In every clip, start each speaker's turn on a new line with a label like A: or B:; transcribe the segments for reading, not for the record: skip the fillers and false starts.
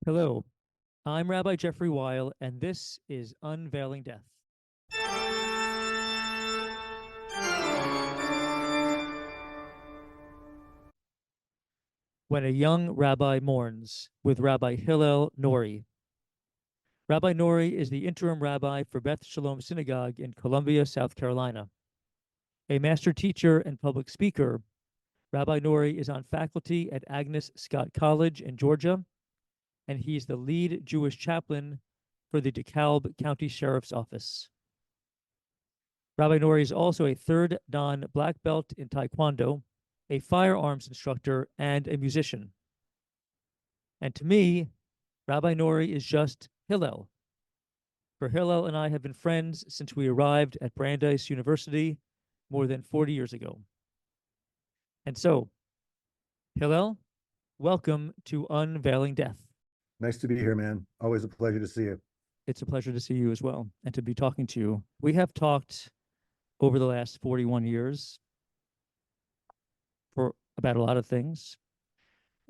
A: Hello, I'm Rabbi Jeffrey Weil, and this is Unveiling Death. When a young rabbi mourns, with Rabbi Hillel Norry. Rabbi Norry is the interim rabbi for Beth Shalom Synagogue in Columbia, South Carolina. A master teacher and public speaker, Rabbi Norry is on faculty at Agnes Scott College in Georgia, and he's the lead Jewish chaplain for the DeKalb County Sheriff's Office. Rabbi Norry is also a third Dan black belt in Taekwondo, a firearms instructor, and a musician. And to me, Rabbi Norry is just Hillel. For Hillel and I have been friends since we arrived at Brandeis University more than 40 years ago. And so, Hillel, welcome to Unveiling Death.
B: Nice to be here, man. Always a pleasure to see you.
A: It's a pleasure to see you as well and to be talking to you. We have talked over the last 41 years for about a lot of things.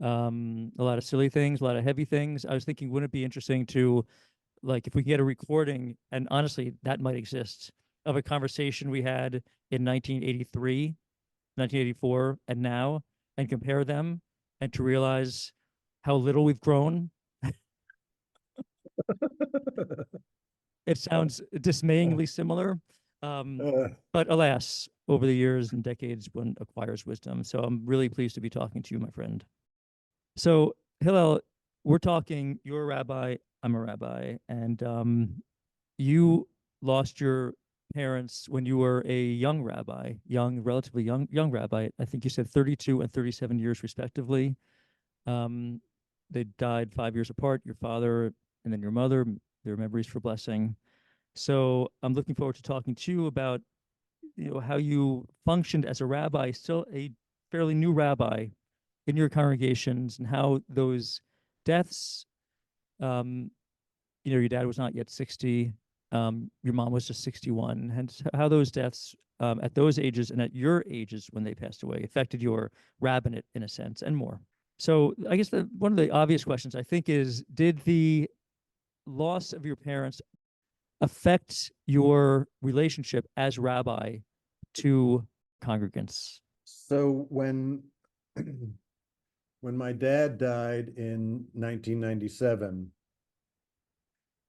A: A lot of silly things, a lot of heavy things. I was thinking, wouldn't it be interesting to, like, if we get a recording, and honestly, that might exist, of a conversation we had in 1983, 1984, and now, and compare them, and to realize how little we've grown. It sounds dismayingly similar. But alas, over the years and decades, one acquires wisdom. So I'm really pleased to be talking to you, my friend. So, Hillel, we're talking, you're a rabbi, I'm a rabbi, and you lost your parents when you were a young rabbi, relatively young rabbi. I think you said 32 and 37 years respectively. They died 5 years apart, your father and then your mother, their memories for blessing. So I'm looking forward to talking to you about, how you functioned as a rabbi, still a fairly new rabbi in your congregations, and how those deaths, your dad was not yet 60, your mom was just 61, and how those deaths at those ages and at your ages when they passed away affected your rabbinate in a sense and more. So I guess one of the obvious questions I think is, did the loss of your parents affect your relationship as rabbi to congregants?
B: So when my dad died in 1997,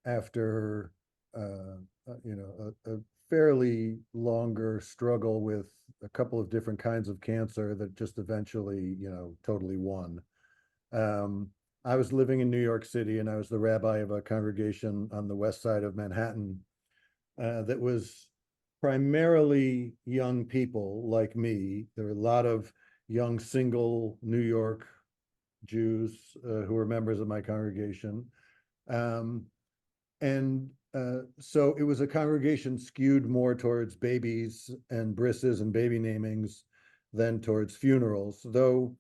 B: after a fairly longer struggle with a couple of different kinds of cancer that just eventually totally won. I was living in New York City, and I was the rabbi of a congregation on the west side of Manhattan that was primarily young people like me. There were a lot of young single New York Jews who were members of my congregation. So it was a congregation skewed more towards babies and brisses and baby namings than towards funerals, though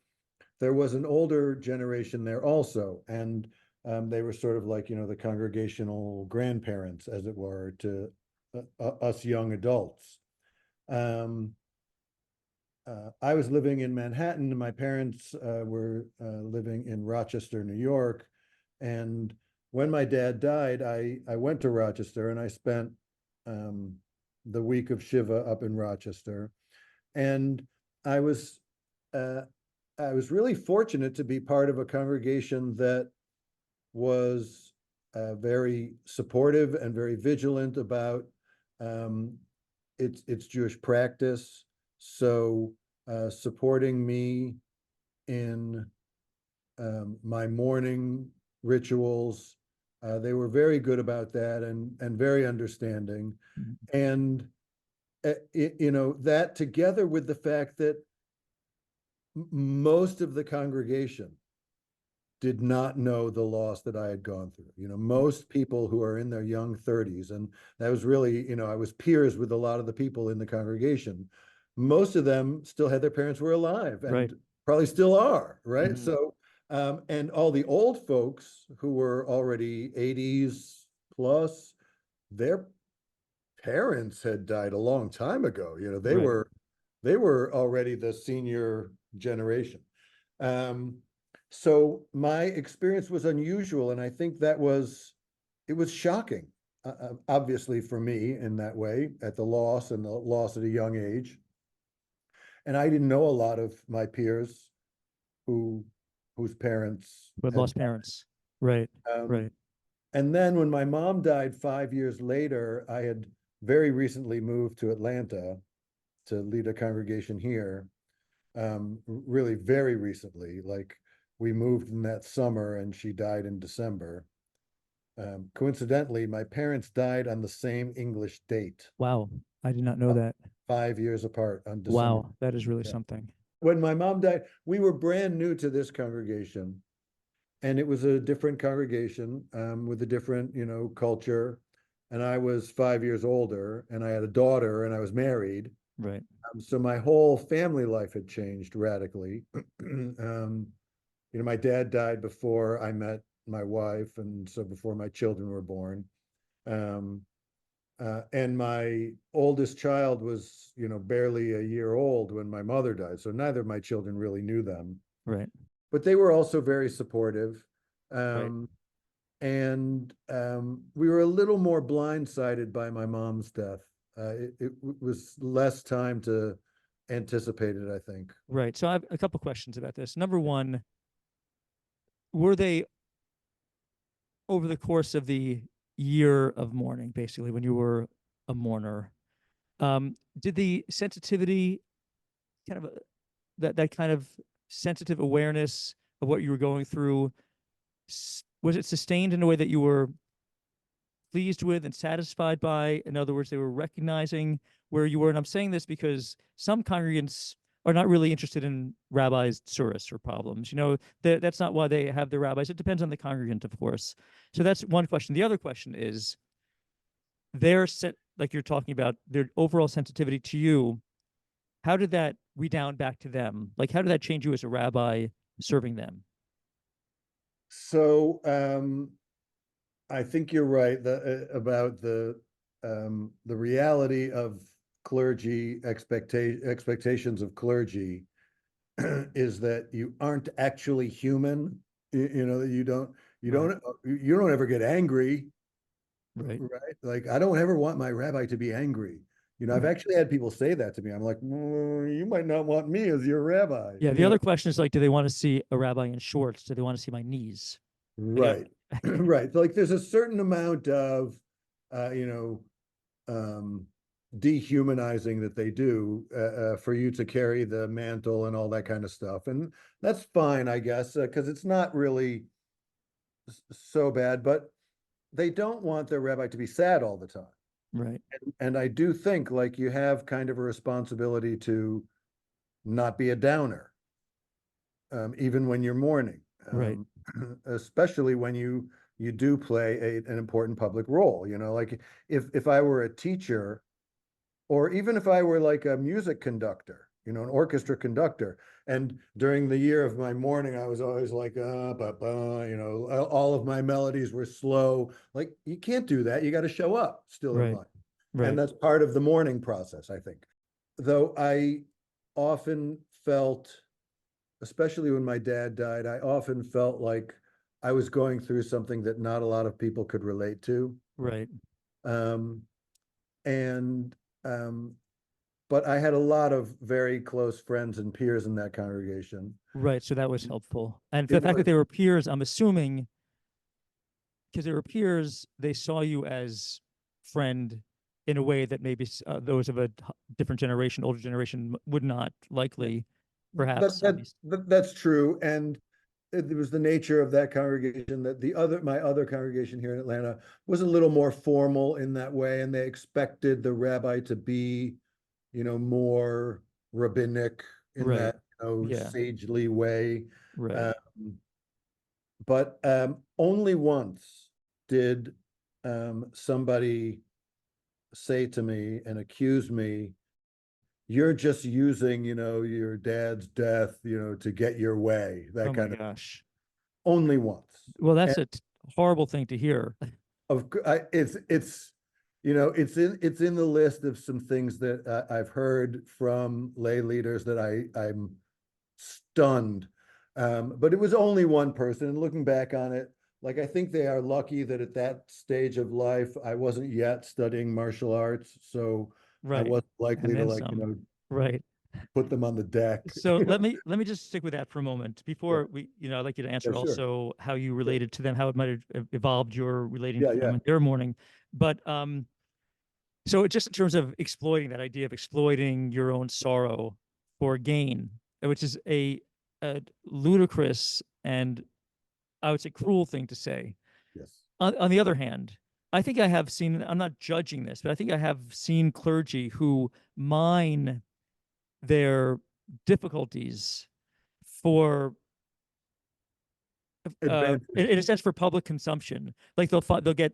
B: there was an older generation there also, and they were sort of like, the congregational grandparents, as it were, to us young adults. I was living in Manhattan, and my parents were living in Rochester, New York. And when my dad died, I went to Rochester, and I spent the week of Shiva up in Rochester. And I was really fortunate to be part of a congregation that was very supportive and very vigilant about its Jewish practice. So supporting me in my mourning rituals, they were very good about that and very understanding.
A: Mm-hmm.
B: And that together with the fact that most of the congregation did not know the loss that I had gone through. Most people who are in their young 30s, and that was really, I was peers with a lot of the people in the congregation. Most of them still had their parents were alive, and
A: Right.
B: probably still are, right?
A: Mm-hmm.
B: So, and all the old folks who were already 80s plus, their parents had died a long time ago. They
A: Right.
B: were already the senior generation. So my experience was unusual, and I think it was shocking, obviously for me in that way, at the loss at a young age. And I didn't know a lot of my peers who whose parents
A: But
B: had
A: lost parents. Right.
B: died.
A: Right.
B: And then when my mom died 5 years later, I had very recently moved to Atlanta to lead a congregation here. Really very recently, like we moved in that summer and she died in December. Coincidentally, my parents died on the same English date,
A: Wow. I did not know that.
B: 5 years apart on December.
A: Wow. That is really
B: Yeah.
A: something.
B: When my mom died, we were brand new to this congregation, and it was a different congregation with a different, culture. And I was 5 years older, and I had a daughter, and I was married.
A: Right.
B: So my whole family life had changed radically. My dad died before I met my wife, and so before my children were born. Um, and my oldest child was, barely a year old when my mother died. So neither of my children really knew them,
A: Right.
B: but they were also very supportive.
A: Right.
B: Um, and we were a little more blindsided by my mom's death. It was less time to anticipate it, I think.
A: Right. So I have a couple questions about this. Number one, were they over the course of the year of mourning, basically, when you were a mourner, did the sensitivity kind of that kind of sensitive awareness of what you were going through, was it sustained in a way that you were pleased with and satisfied by? In other words, they were recognizing where you were. And I'm saying this because some congregants are not really interested in rabbis' tsuris or problems. That's not why they have the rabbis. It depends on the congregant, of course. So that's one question. The other question is their set, like you're talking about, their overall sensitivity to you. How did that redound back to them? Like, how did that change you as a rabbi serving them?
B: So I think you're right about the reality of clergy expectations of clergy is that you aren't actually human.
A: Right.
B: You don't ever get angry,
A: Right.
B: right? Like I don't ever want my rabbi to be angry. I've
A: Right.
B: actually had people say that to me. I'm like, you might not want me as your rabbi.
A: Yeah. The other question is like, do they want to see a rabbi in shorts? Do they want to see my knees? Like,
B: Right, right. Like there's a certain amount of, you know, um, dehumanizing that they do for you to carry the mantle and all that kind of stuff, and that's fine, I guess, because it's not really so bad. But they don't want their rabbi to be sad all the time,
A: right.
B: and I do think like you have kind of a responsibility to not be a downer, even when you're mourning,
A: Right.
B: especially when you do play an important public role. Like if I were a teacher, or even if I were like a music conductor, an orchestra conductor, and during the year of my mourning, I was always like, all of my melodies were slow. Like you can't do that. You got to show up still in
A: Right.
B: life, and
A: Right.
B: that's part of the mourning process, I think. Though I often felt, especially when my dad died, I often felt like I was going through something that not a lot of people could relate to.
A: Right.
B: Um, and but I had a lot of very close friends and peers in that congregation.
A: Right. So that was helpful. And
B: It
A: the fact
B: was,
A: that they were peers, I'm assuming, because they were peers, they saw you as friend in a way that maybe those of a different generation, older generation, would not likely,
B: that,
A: perhaps.
B: that, that's true. And it was the nature of that congregation that my other congregation here in Atlanta was a little more formal in that way. And they expected the rabbi to be, more rabbinic in
A: Right.
B: that,
A: Yeah.
B: sagely way.
A: Right.
B: Um, but only once did somebody say to me and accuse me, you're just using, your dad's death, to get your way,
A: Oh
B: that
A: my
B: kind of,
A: gosh.
B: only once.
A: Well,
B: And
A: that's a horrible thing to hear.
B: it's in the list of some things that I've heard from lay leaders that I'm stunned But it was only one person. And looking back on it, like I think they are lucky that at that stage of life, I wasn't yet studying martial arts, so I
A: Right.
B: wasn't
A: And
B: likely to
A: then
B: like,
A: some. Right.
B: put them on the deck.
A: So let me just stick with that for a moment
B: Yeah,
A: before I'd like you to
B: yeah,
A: answer
B: sure.
A: also how you
B: Sure.
A: related to them, how it might have evolved your relating
B: Yeah,
A: to them
B: yeah.
A: in their mourning. But so just in terms of exploiting that idea of exploiting your own sorrow for gain, which is a ludicrous and I would say cruel thing to say.
B: Yes.
A: On the other hand, I think I have seen, I'm not judging this, but I think I have seen clergy who mine their difficulties for in a
B: Advantage.
A: sense for public consumption. Like they'll get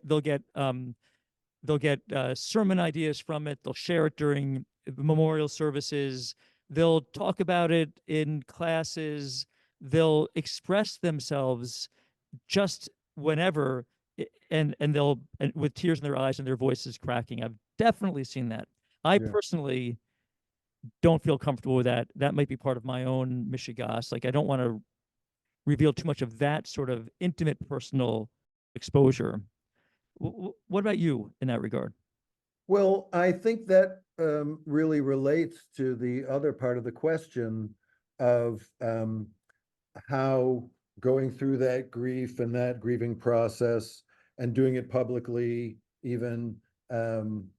A: sermon ideas from it. They'll share it during memorial services. They'll talk about it in classes. They'll express themselves just whenever, and they'll and with tears in their eyes and their voices cracking. I've definitely seen that. I
B: Yeah.
A: personally don't feel comfortable with that. That might be part of my own mishigas. Like I don't want to reveal too much of that sort of intimate personal exposure. What about you in that regard?
B: Well, I think that really relates to the other part of the question of how going through that grief and that grieving process and doing it publicly even um,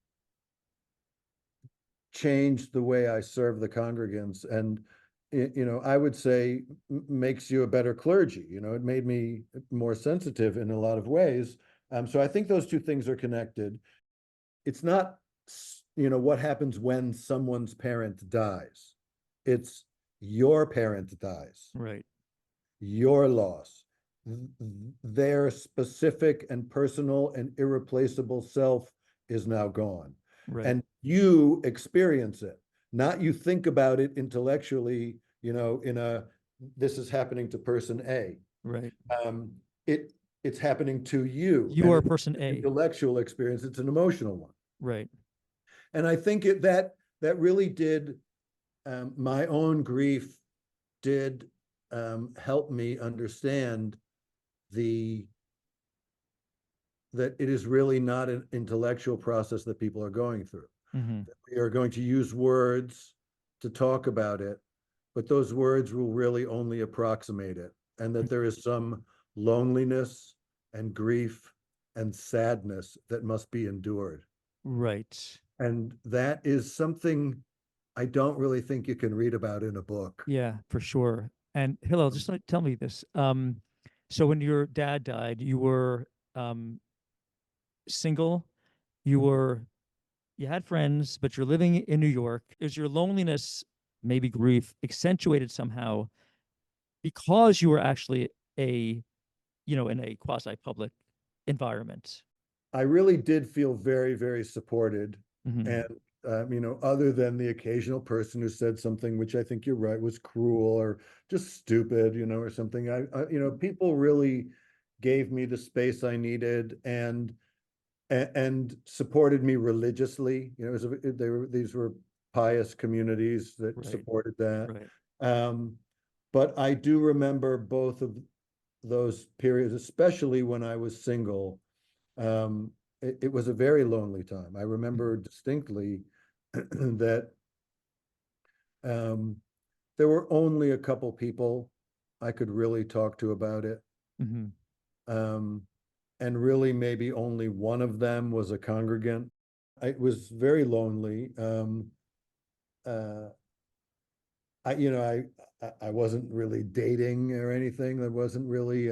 B: changed the way I serve the congregants. And, I would say makes you a better clergy. It made me more sensitive in a lot of ways. So I think those two things are connected. It's not, what happens when someone's parent dies. It's your parent dies,
A: Right,
B: your loss. Their specific and personal and irreplaceable self is now gone.
A: right,
B: And you experience it, not you think about it intellectually, this is happening to person A.
A: right.
B: Um, it it's happening to you,
A: You
B: and
A: are
B: it's
A: person
B: an
A: A.
B: intellectual experience, it's an emotional one.
A: Right.
B: And I think that really did, my own grief did help me understand the that it is really not an intellectual process that people are going through.
A: Hmm.
B: We are going to use words to talk about it, but those words will really only approximate it, and that there is some loneliness and grief and sadness that must be endured.
A: Right.
B: And that is something I don't really think you can read about in a book.
A: Yeah, for sure. And Hillel, just tell me this. So when your dad died, you were um, single, you were you had friends, but you're living in New York. Is your loneliness, maybe grief, accentuated somehow because you were actually a, in a quasi-public environment?
B: I really did feel very, very supported. And,
A: Hmm.
B: other than the occasional person who said something, which I think you're right, was cruel or just stupid, or something. People really gave me the space I needed and supported me religiously. These were pious communities that
A: Right,
B: supported that.
A: right.
B: Um, but I do remember both of those periods, especially when I was single. It was a very lonely time. I remember distinctly that um, there were only a couple people I could really talk to about it.
A: Hmm.
B: Um, and really maybe only one of them was a congregant. It was very lonely. Uh, I wasn't really dating or anything. I wasn't really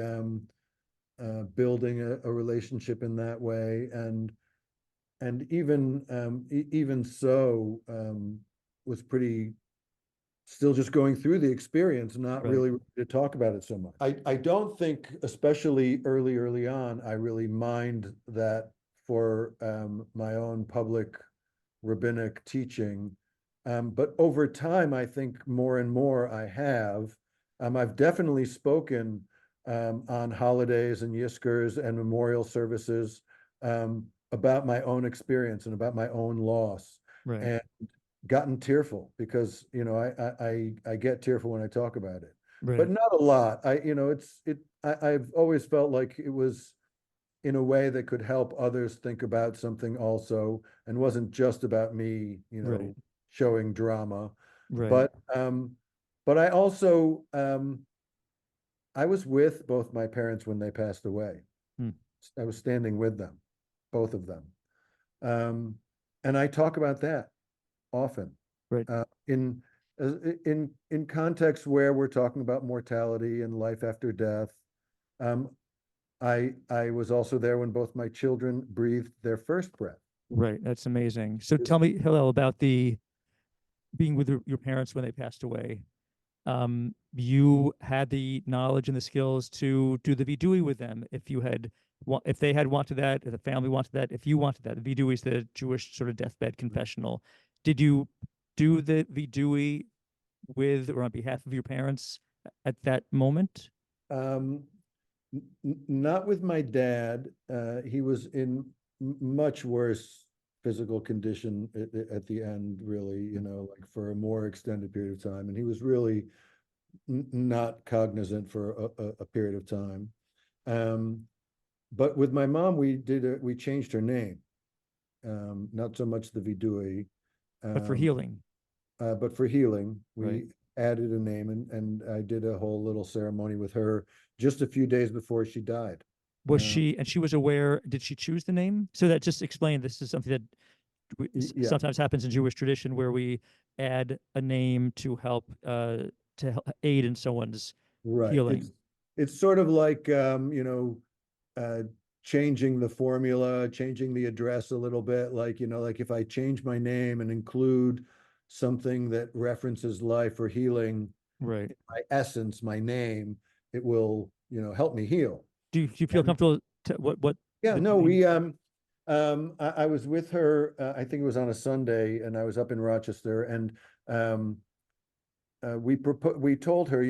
B: building a relationship in that way. And even so, was pretty still just going through the experience, not
A: Right.
B: really ready to talk about it so much. I don't think, especially early on, I really mind that for my own public rabbinic teaching. But over time, I think more and more I have. I've definitely spoken on holidays and Yiskers and memorial services about my own experience and about my own loss,
A: Right.
B: and gotten tearful because I get tearful when I talk about it. but
A: Right.
B: not a lot. I've always felt like it was in a way that could help others think about something also, and wasn't just about me,
A: Right.
B: showing drama.
A: Right.
B: But I also I was with both my parents when they passed away.
A: Hmm.
B: I was standing with them, both of them. Um, and I talk about that often
A: Right.
B: uh, in in contexts where we're talking about mortality and life after death. Um, I was also there when both my children breathed their first breath.
A: Right. That's amazing. So
B: It's,
A: tell me, Hillel, about the being with your parents when they passed away. You had the knowledge and the skills to do the vidui with them. If they had wanted that, if the family wanted that, if you wanted that, the vidui is the Jewish sort of deathbed confessional. Did you do the vidui with or on behalf of your parents at that moment?
B: um, not with my dad. He was in much worse physical condition at the end, really, like for a more extended period of time. And he was really not cognizant for a period of time. Um, but with my mom, we changed her name. Not so much the Vidui,
A: But for
B: um,
A: healing,
B: but for healing,
A: right?
B: we added a name, and I did a whole little ceremony with her just a few days before she died.
A: Was
B: Uh,
A: she, and she was aware, did she choose the name? So that just explained this is something that
B: yeah,
A: sometimes happens in Jewish tradition where we add a name to help aid in someone's
B: right.
A: healing.
B: It's sort of like uh, changing the formula, changing the address a little bit. Like, like if I change my name and include something that references life or healing,
A: Right.
B: my essence, my name, it will, help me heal.
A: Do you feel
B: And
A: comfortable to what
B: yeah,
A: the
B: no,
A: name?
B: I was with her, I think it was on a Sunday, and I was up in Rochester, and um, we told her,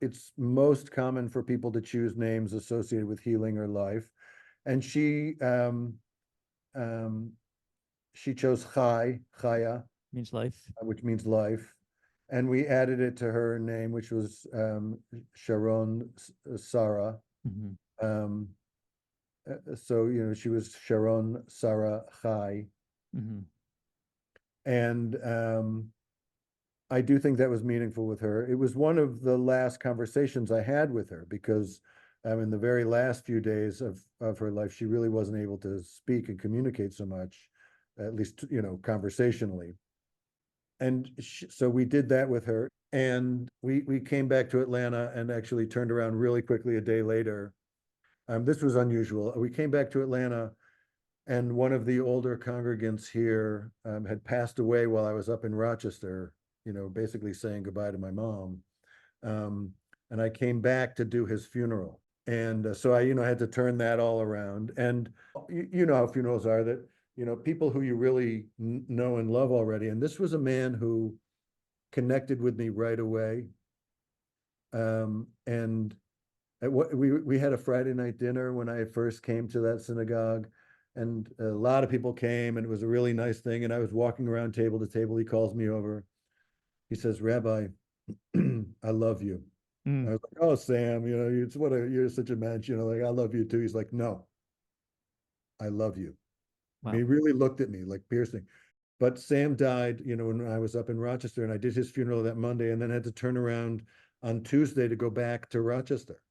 B: it's most common for people to choose names associated with healing or life, and um, she chose Chaya,
A: Means life.
B: which means life, and we added it to her name, which was Sharon Sarah.
A: Hmm.
B: Um, so she was Sharon Sarah Chai,
A: Hmm.
B: and I do think that was meaningful with her. It was one of the last conversations I had with her because in the very last few days of her life, she really wasn't able to speak and communicate so much, at least, conversationally. And so we did that with her. And we came back to Atlanta and actually turned around really quickly a day later. This was unusual. We came back to Atlanta, and one of the older congregants here had passed away while I was up in Rochester, basically saying goodbye to my mom. Um, and I came back to do his funeral. And so I, had to turn that all around. And you know how funerals are, that, people who you really know and love already. And this was a man who connected with me right away. And we had a Friday night dinner when I first came to that synagogue, and a lot of people came, and it was a really nice thing. And I was walking around table to table. He calls me over. He says, "Rabbi, I love you." I
A: Mm.
B: was like, "Oh, Sam, you're such a mensch, like I love you too." He's like, "No, I love you." I mean,
A: Wow.
B: he really looked at me like piercing. But Sam died, when I was up in Rochester, and I did his funeral that Monday, and then had to turn around on Tuesday to go back to Rochester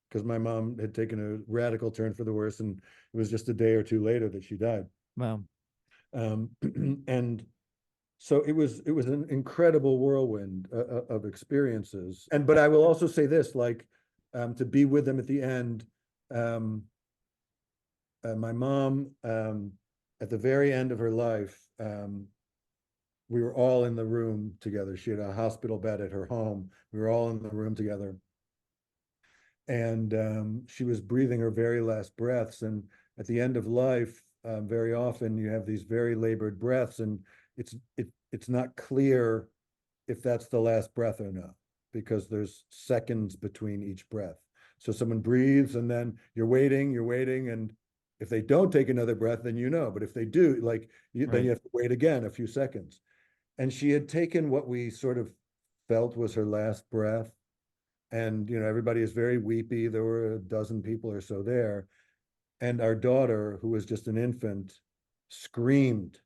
B: because my mom had taken a radical turn for the worse, and it was just a day or two later that she died.
A: Wow.
B: Um, and so it was an incredible whirlwind of experiences. But I will also say this, like, to be with them at the end. Um, my mom, at the very end of her life, we were all in the room together. She had a hospital bed at her home. We were all in the room together, and she was breathing her very last breaths. And at the end of life, very often you have these very labored breaths, and it's not clear if that's the last breath or not, because there's seconds between each breath. So someone breathes, and then you're waiting, and if they don't take another breath, then but if they do, like, then
A: Right.
B: you have to wait again a few seconds. And she had taken what we sort of felt was her last breath, and everybody is very weepy. There were a dozen people or so there, and our daughter, who was just an infant, screamed,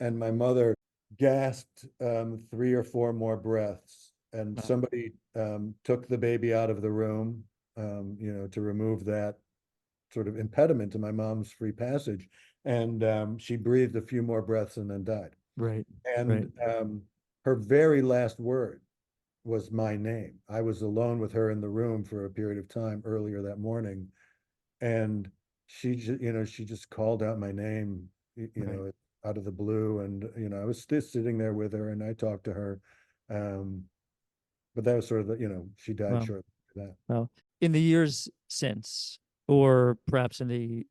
B: and my mother gasped 3 or 4 more breaths, and
A: Wow.
B: somebody took the baby out of the room, to remove that sort of impediment to my mom's free passage, and she breathed a few more breaths and then died.
A: Right. Right.
B: And her very last word was my name. I was alone with her in the room for a period of time earlier that morning, and she just called out my name,
A: Right.
B: out of the blue, and I was still sitting there with her, and I talked to her, um, but that was sort of she died
A: Wow.
B: shortly after that.
A: Well, in the years since, or perhaps in the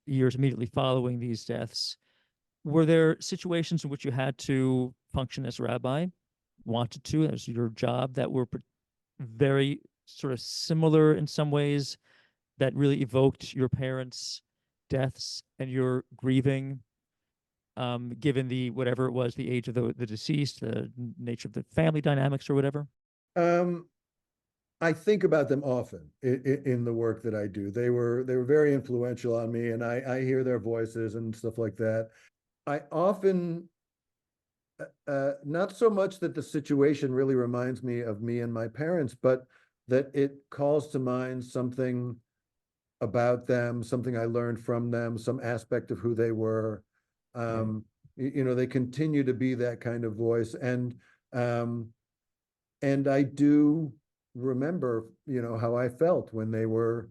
A: years immediately following these deaths, were there situations in which you had to function as a rabbi, wanted to, as your job, that were very sort of similar in some ways, that really evoked your parents' deaths and your grieving, given the whatever it was, the age of the deceased, the nature of the family dynamics, or whatever?
B: Um, I think about them often in the work that I do. They were very influential on me, and I hear their voices and stuff like that. I often, not so much that the situation really reminds me of me and my parents, but that it calls to mind something about them, something I learned from them, some aspect of who they were.
A: Right.
B: They continue to be that kind of voice, um, and I do remember, how I felt when they were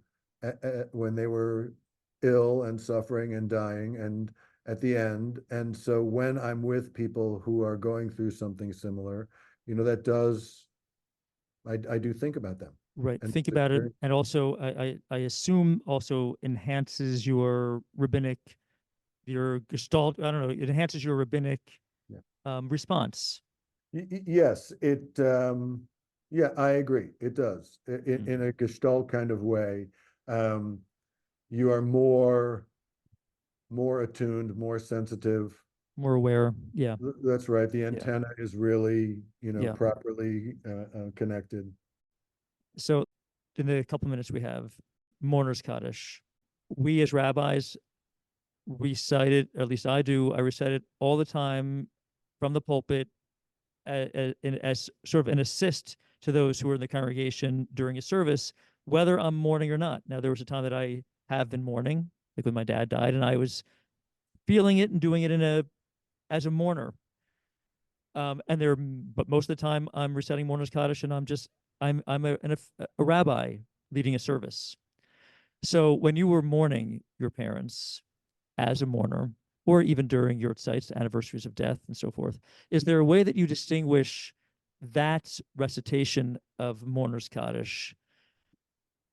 B: ill and suffering and dying and at the end. And so when I'm with people who are going through something similar, that does I do think about them.
A: Right.
B: And
A: Think about it. And also, I assume also enhances your rabbinic, your gestalt, I don't know, it enhances your rabbinic
B: yeah.
A: response.
B: Yes, yeah, I agree. It does.
A: Mm.
B: In a Gestalt kind of way. Um, you are more attuned, more sensitive.
A: More aware. Yeah.
B: That's right. The
A: Yeah.
B: antenna is really,
A: Yeah.
B: properly connected.
A: So, in the couple minutes we have, mourner's Kaddish. We as rabbis recite it, or at least I do. I recite it all the time from the pulpit as sort of an assist to those who are in the congregation during a service, whether I'm mourning or not. Now, there was a time that I have been mourning, like when my dad died, and I was feeling it and doing it as a mourner. But most of the time I'm reciting mourner's Kaddish, and I'm a rabbi leading a service. So when you were mourning your parents as a mourner, or even during your sites, anniversaries of death and so forth, is there a way that you distinguish that recitation of mourner's Kaddish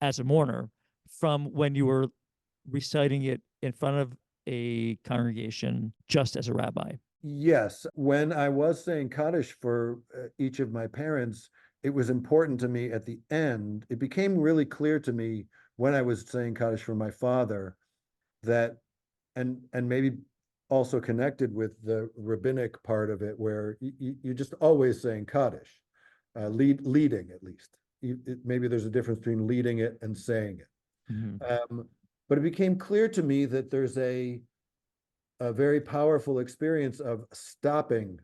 A: as a mourner from when you were reciting it in front of a congregation just as a rabbi?
B: Yes, when I was saying Kaddish for each of my parents, it was important to me at the end. It became really clear to me when I was saying Kaddish for my father that, and maybe also connected with the rabbinic part of it, where you're just always saying Kaddish, leading at least. Maybe there's a difference between leading it and saying it.
A: Mhm.
B: But it became clear to me that there's a very powerful experience of stopping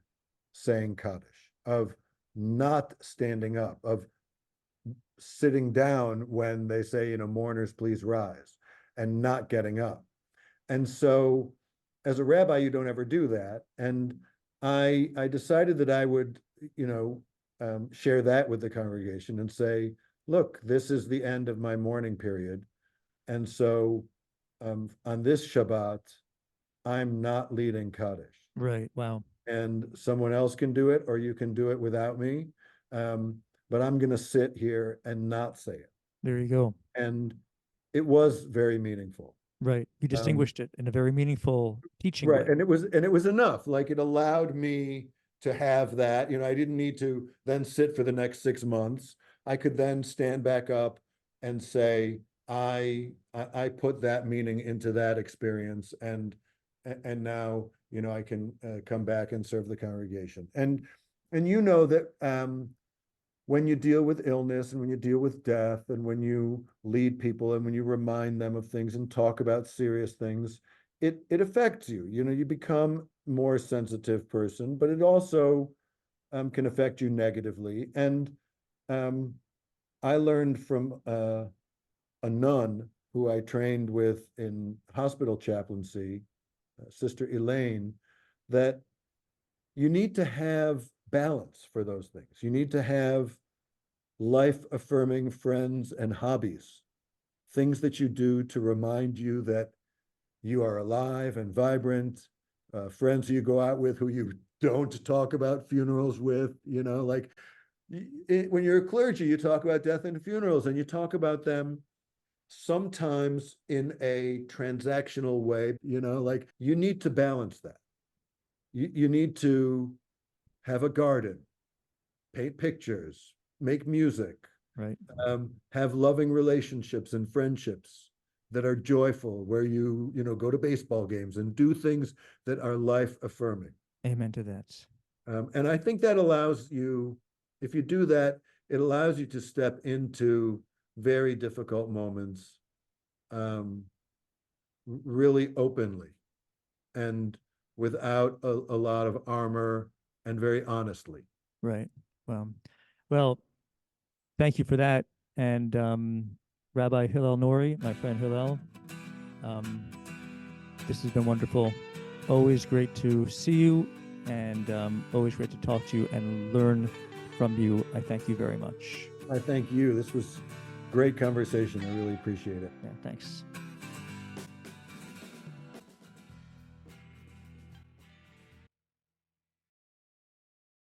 B: saying Kaddish, of not standing up, of sitting down when they say, mourners, please rise, and not getting up. And so, as a rabbi, you don't ever do that. And I decided that I would, share that with the congregation and say, look, this is the end of my mourning period. And so, on this Shabbat, I'm not leading Kaddish,
A: Right. Wow.
B: and someone else can do it, or you can do it without me. But I'm going to sit here and not say it.
A: There you go.
B: And it was very meaningful.
A: Right. You
B: Um,
A: distinguished it in a very meaningful teaching
B: right.
A: way.
B: And it was enough. Like, it allowed me to have that. I didn't need to then sit for the next 6 months. I could then stand back up and say, I put that meaning into that experience, and now I can come back and serve the congregation. And that when you deal with illness and when you deal with death and when you lead people and when you remind them of things and talk about serious things, it affects you. You become more sensitive person, but it also can affect you negatively. And I learned from a nun who I trained with in hospital chaplaincy, Sister Elaine, that you need to have balance for those things. You need to have life-affirming friends and hobbies, things that you do to remind you that you are alive and vibrant, friends who you go out with who you don't talk about funerals with, like when you're a clergy, you talk about death and funerals, and you talk about them sometimes in a transactional way, like you need to balance that. You need to have a garden, paint pictures, make music,
A: Right.
B: have loving relationships and friendships that are joyful, where you go to baseball games and do things that are life affirming.
A: Amen to that.
B: And I think that allows you, if you do that, it allows you to step into very difficult moments really openly and without a lot of armor and very honestly.
A: Right. Well, thank you for that. And Rabbi Hillel Norry, my friend Hillel, um, this has been wonderful. Always great to see you, and always great to talk to you and learn from you. I thank you very much.
B: I thank you. This was great conversation. I really appreciate it.
A: Yeah, thanks.